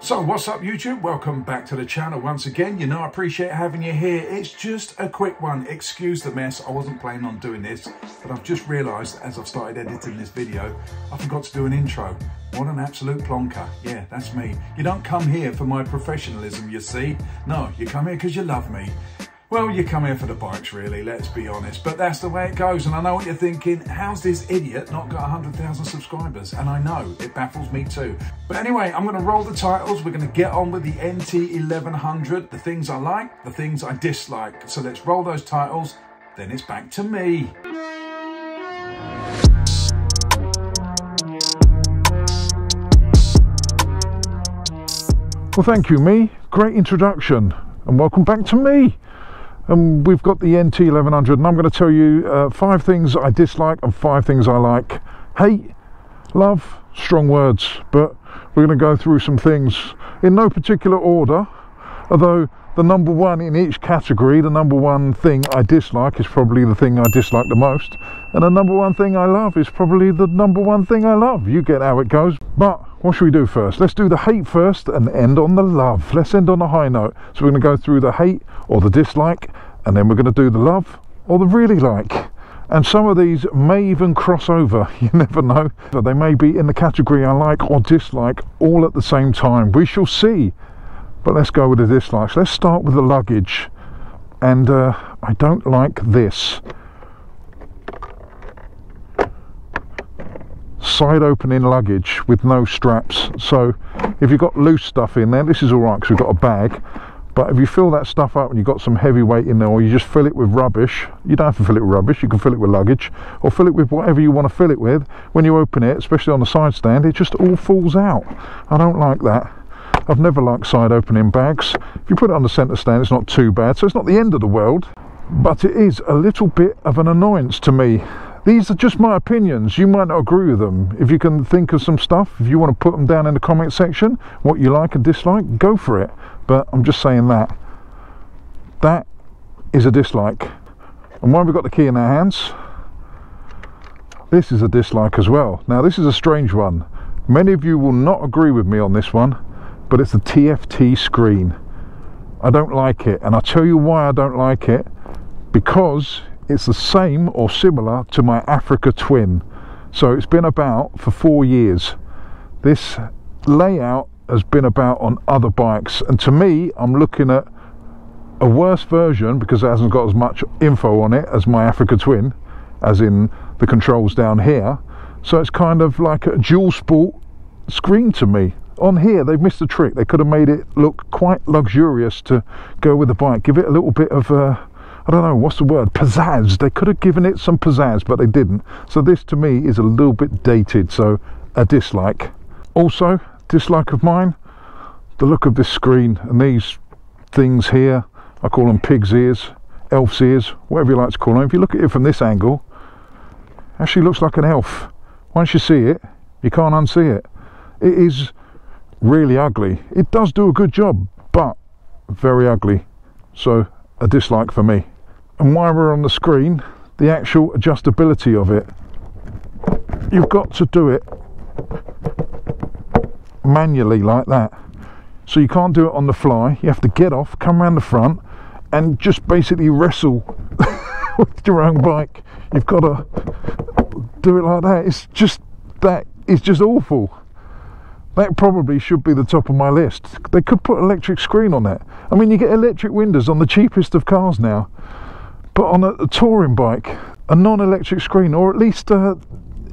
So what's up YouTube? Welcome back to the channel once again. You know I appreciate having you here. It's just a quick one. Excuse the mess. I wasn't planning on doing this, but I've just realised as I've started editing this video, I forgot to do an intro. What an absolute plonker. Yeah, that's me. You don't come here for my professionalism, you see. No, you come here because you love me. Well, you come here for the bikes, really, let's be honest. But that's the way it goes. And I know what you're thinking. How's this idiot not got 100,000 subscribers? And I know, it baffles me too. But anyway, I'm going to roll the titles. We're going to get on with the NT1100. The things I like, the things I dislike. So let's roll those titles. Then it's back to me. Well, thank you, me. Great introduction. And welcome back to me. We've got the NT1100 and I'm going to tell you 5 things I dislike and 5 things I like. Hate, love, strong words, but we're going to go through some things in no particular order, although the number one in each category, the number one thing I dislike is probably the thing I dislike the most, and the number one thing I love is probably the number one thing I love. You get how it goes. But what should we do first? Let's do the hate first and end on the love. Let's end on a high note. So we're going to go through the hate or the dislike, and then we're going to do the love or the really like. And some of these may even cross over, you never know. But they may be in the category I like or dislike all at the same time. We shall see. But let's go with the dislikes. Let's start with the luggage. And I don't like this. Side opening luggage with no straps. So if you've got loose stuff in there, this is alright because we've got a bag. But if you fill that stuff up and you've got some heavy weight in there, or you just fill it with rubbish, you don't have to fill it with rubbish, you can fill it with luggage, or fill it with whatever you want to fill it with. When you open it, especially on the side stand, it just all falls out. I don't like that. I've never liked side opening bags. If you put it on the centre stand, it's not too bad, so it's not the end of the world, but it is a little bit of an annoyance to me. These are just my opinions. You might not agree with them. If you can think of some stuff, if you want to put them down in the comment section, what you like and dislike, go for it. But I'm just saying that is a dislike. And while we've got the key in our hands, this is a dislike as well. Now this is a strange one. Many of you will not agree with me on this one, but it's the TFT screen. I don't like it, and I'll tell you why I don't like it. Because it's the same or similar to my Africa Twin. So it's been about for 4 years. This layout has been about on other bikes, and to me I'm looking at a worse version because it hasn't got as much info on it as my Africa Twin, as in the controls down here. So it's kind of like a dual sport screen to me. On here they've missed a trick. They could have made it look quite luxurious to go with the bike, give it a little bit of I don't know, what's the word? Pizzazz. They could have given it some pizzazz, but they didn't. So this to me is a little bit dated, so a dislike. Also, dislike of mine, the look of this screen and these things here. I call them pig's ears, elf's ears, whatever you like to call them. If you look at it from this angle, it actually looks like an elf. Once you see it, you can't unsee it. It is really ugly. It does do a good job, but very ugly. So a dislike for me. And while we're on the screen, the actual adjustability of it, you've got to do it manually like that. So you can't do it on the fly. You have to get off, come around the front and just basically wrestle with your own bike. You've got to do it like that. It's just awful. That probably should be the top of my list. They could put electric screen on it. I mean, you get electric windows on the cheapest of cars now, but on a touring bike, a non-electric screen, or at least a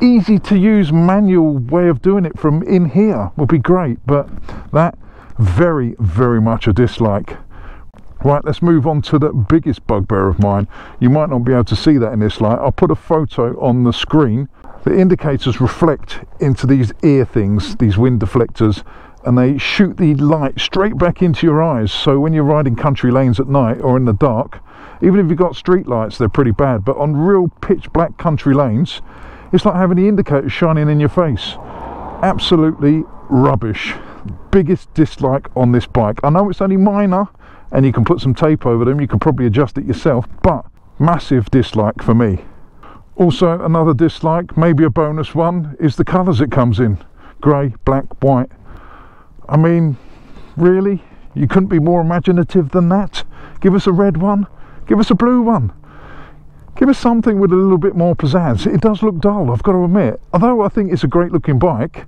easy to use manual way of doing it from in here would be great. But that, very, very much a dislike. Right, let's move on to the biggest bugbear of mine. You might not be able to see that in this light. I'll put a photo on the screen. The indicators reflect into these ear things, these wind deflectors, and they shoot the light straight back into your eyes. So when you're riding country lanes at night or in the dark, even if you've got street lights, they're pretty bad, but on real pitch black country lanes, it's like having the indicators shining in your face. Absolutely rubbish. Biggest dislike on this bike. I know it's only minor and you can put some tape over them, you can probably adjust it yourself, but massive dislike for me. Also, another dislike, maybe a bonus one, is the colours it comes in. Grey, black, white. I mean, Really? You couldn't be more imaginative than that? Give us a red one, give us a blue one, give us something with a little bit more pizzazz. It does look dull, I've got to admit. Although I think it's a great looking bike,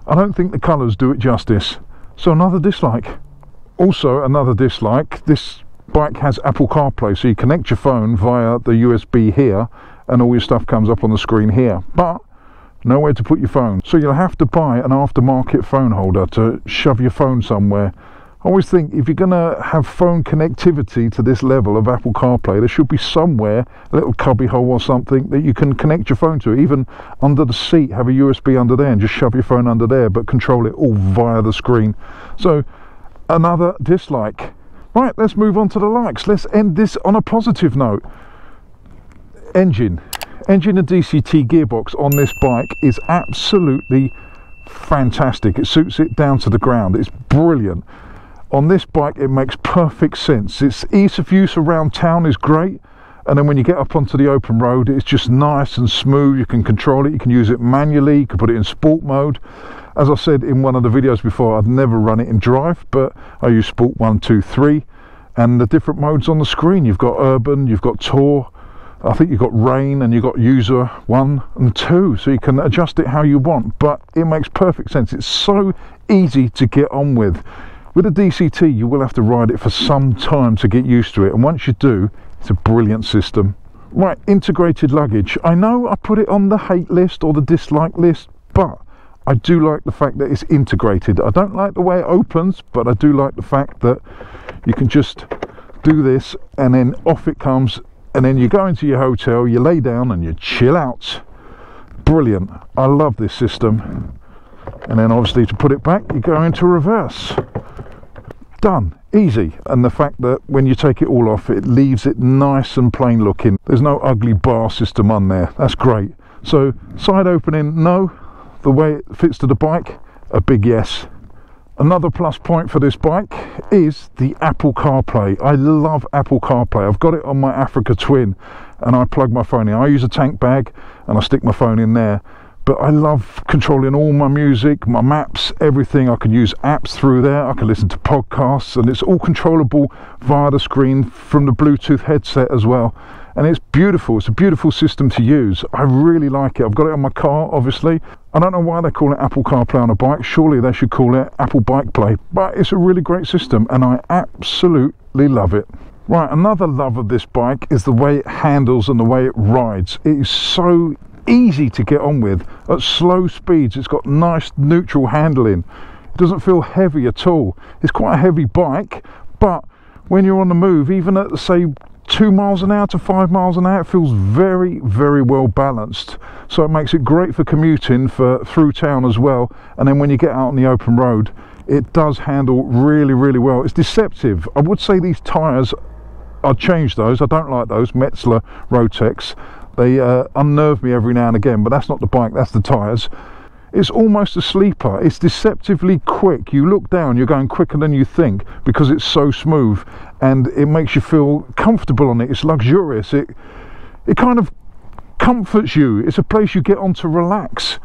I don't think the colours do it justice. So another dislike. Also another dislike, this bike has Apple CarPlay, so you connect your phone via the USB here and all your stuff comes up on the screen here, but nowhere to put your phone. So you'll have to buy an aftermarket phone holder to shove your phone somewhere. I always think if you're going to have phone connectivity to this level of Apple CarPlay, there should be somewhere, a little cubby hole or something, that you can connect your phone to. Even under the seat, have a USB under there and just shove your phone under there, but control it all via the screen. So another dislike. Right, let's move on to the likes. Let's end this on a positive note. Engine and DCT gearbox on this bike is absolutely fantastic. It suits it down to the ground. It's brilliant. On this bike it makes perfect sense. Its ease of use around town is great, and then when you get up onto the open road it's just nice and smooth. You can control it, you can use it manually, you can put it in sport mode. As I said in one of the videos before, I'd never run it in drive, but I use sport 1, 2, 3, and the different modes on the screen. You've got urban, you've got tour, I think you've got rain, and you've got user 1 and 2, so you can adjust it how you want, but it makes perfect sense. It's so easy to get on with. With a DCT you will have to ride it for some time to get used to it, and once you do, it's a brilliant system. Right, integrated luggage. I know I put it on the hate list or the dislike list, but I do like the fact that it's integrated. I don't like the way it opens, but I do like the fact that you can just do this and then off it comes, and then you go into your hotel, you lay down and you chill out. Brilliant. I love this system. And then obviously to put it back you go into reverse. Done. Easy. And the fact that when you take it all off it leaves it nice and plain looking. There's no ugly bar system on there. That's great. So side opening, no. The way it fits to the bike, a big yes. Another plus point for this bike is the Apple CarPlay. I love Apple CarPlay. I've got it on my Africa Twin and I plug my phone in. I use a tank bag and I stick my phone in there. But I love controlling all my music, my maps, everything. I can use apps through there. I can listen to podcasts, and it's all controllable via the screen from the Bluetooth headset as well. And it's beautiful. It's a beautiful system to use. I really like it. I've got it on my car, obviously. I don't know why they call it Apple CarPlay on a bike. Surely they should call it Apple Bike Play. But it's a really great system, and I absolutely love it. Right, another love of this bike is the way it handles and the way it rides. It is so easy to get on with. At slow speeds it's got nice neutral handling. It doesn't feel heavy at all. It's quite a heavy bike, but when you're on the move, even at say 2 miles an hour to 5 miles an hour, it feels very, very well balanced. So it makes it great for commuting for through town as well. And then when you get out on the open road, it does handle really, really well. It's deceptive. I would say these tyres, I'd change those. I don't like those Metzler Rotex. They unnerve me every now and again, but that's not the bike, that's the tyres. It's almost a sleeper. It's deceptively quick. You look down, you're going quicker than you think because it's so smooth, and it makes you feel comfortable on it. It's luxurious. It kind of comforts you. It's a place you get on to relax.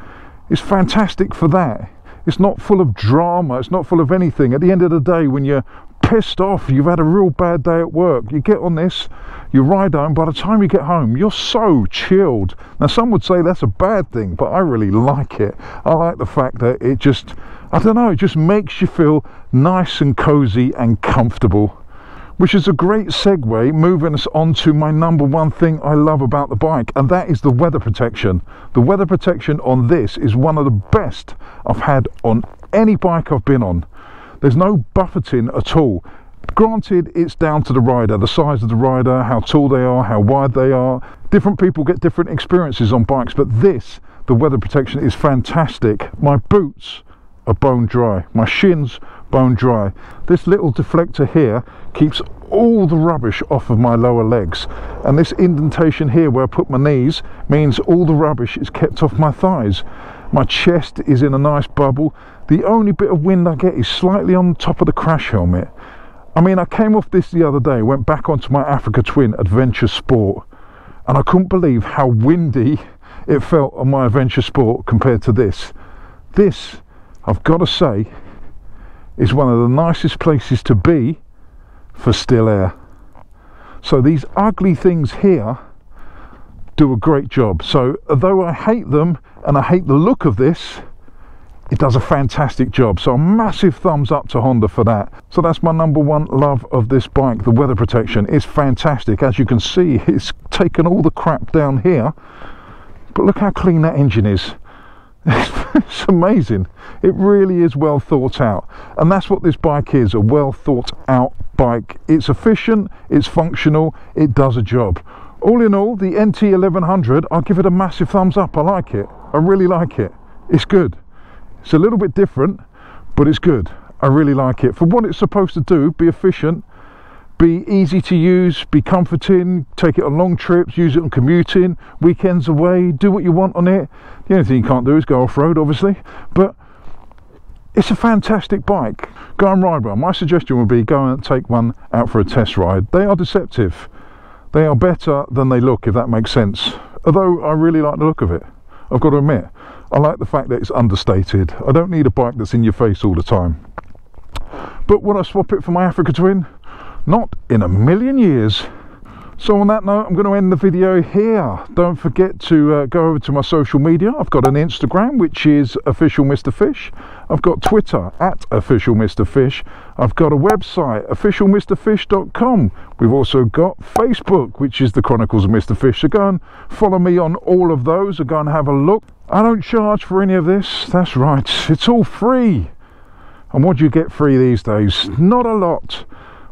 It's fantastic for that. It's not full of drama. It's not full of anything. At the end of the day, when you're pissed off, you've had a real bad day at work, you get on this, you ride home, by the time you get home you're so chilled. Now some would say that's a bad thing, but I really like it. I like the fact that it just, I don't know, it just makes you feel nice and cozy and comfortable. Which is a great segue, moving us on to my number one thing I love about the bike, and that is the weather protection. The weather protection on this is one of the best I've had on any bike I've been on. There's no buffeting at all. Granted, it's down to the rider, the size of the rider, how tall they are, how wide they are. Different people get different experiences on bikes, but this, the weather protection is fantastic. My boots are bone dry, my shins bone dry. This little deflector here keeps all the rubbish off of my lower legs, and this indentation here where I put my knees means all the rubbish is kept off my thighs. My chest is in a nice bubble. The only bit of wind I get is slightly on the top of the crash helmet. I mean, I came off this the other day, went back onto my Africa Twin Adventure Sport, and I couldn't believe how windy it felt on my Adventure Sport compared to this. This, I've got to say, is one of the nicest places to be for still air. So these ugly things here do a great job. So although I hate them and I hate the look of this, it does a fantastic job. So a massive thumbs up to Honda for that. So that's my #1 love of this bike. The weather protection is fantastic. As you can see, it's taken all the crap down here, but look how clean that engine is. It's amazing. It really is well thought out, and that's what this bike is, a well thought out bike. It's efficient, it's functional, it does a job. All in all, the NT1100, I'll give it a massive thumbs up. I like it. I really like it. It's good. It's a little bit different, but it's good. I really like it. For what it's supposed to do, be efficient, be easy to use, be comforting, take it on long trips, use it on commuting, weekends away, do what you want on it. The only thing you can't do is go off-road, obviously, but it's a fantastic bike. Go and ride one. My suggestion would be go and take one out for a test ride. They are deceptive. They are better than they look, if that makes sense. Although I really like the look of it, I've got to admit. I like the fact that it's understated. I don't need a bike that's in your face all the time. But would I swap it for my Africa Twin? Not in a million years. So on that note, I'm going to end the video here. Don't forget to go over to my social media. I've got an Instagram, which is official Mr. Fish. I've got Twitter at official Mr. Fish. I've got a website, officialmrfish.com. We've also got Facebook, which is the Chronicles of Mr. Fish. So go and follow me on all of those, or go and have a look. I don't charge for any of this. That's right, it's all free. And what do you get free these days? Not a lot.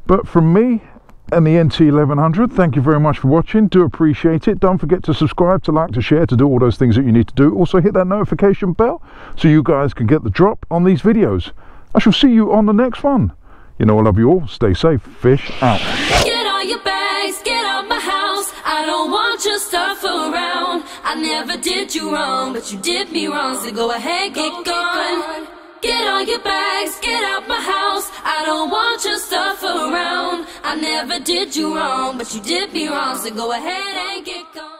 But from me and the NT1100, thank you very much for watching. Do appreciate it. Don't forget to subscribe, to like, to share, to do all those things that you need to do. Also hit that notification bell so you guys can get the drop on these videos. I shall see you on the next one. You know I love you all. Stay safe. Fish out. Get all your bags, get out my house. I don't want your stuff around. I never did you wrong, but you did me wrong. So go ahead, get gone. Get all your bags, get out my house. I don't want your stuff around. I never did you wrong, but you did me wrong. So go ahead and get gone.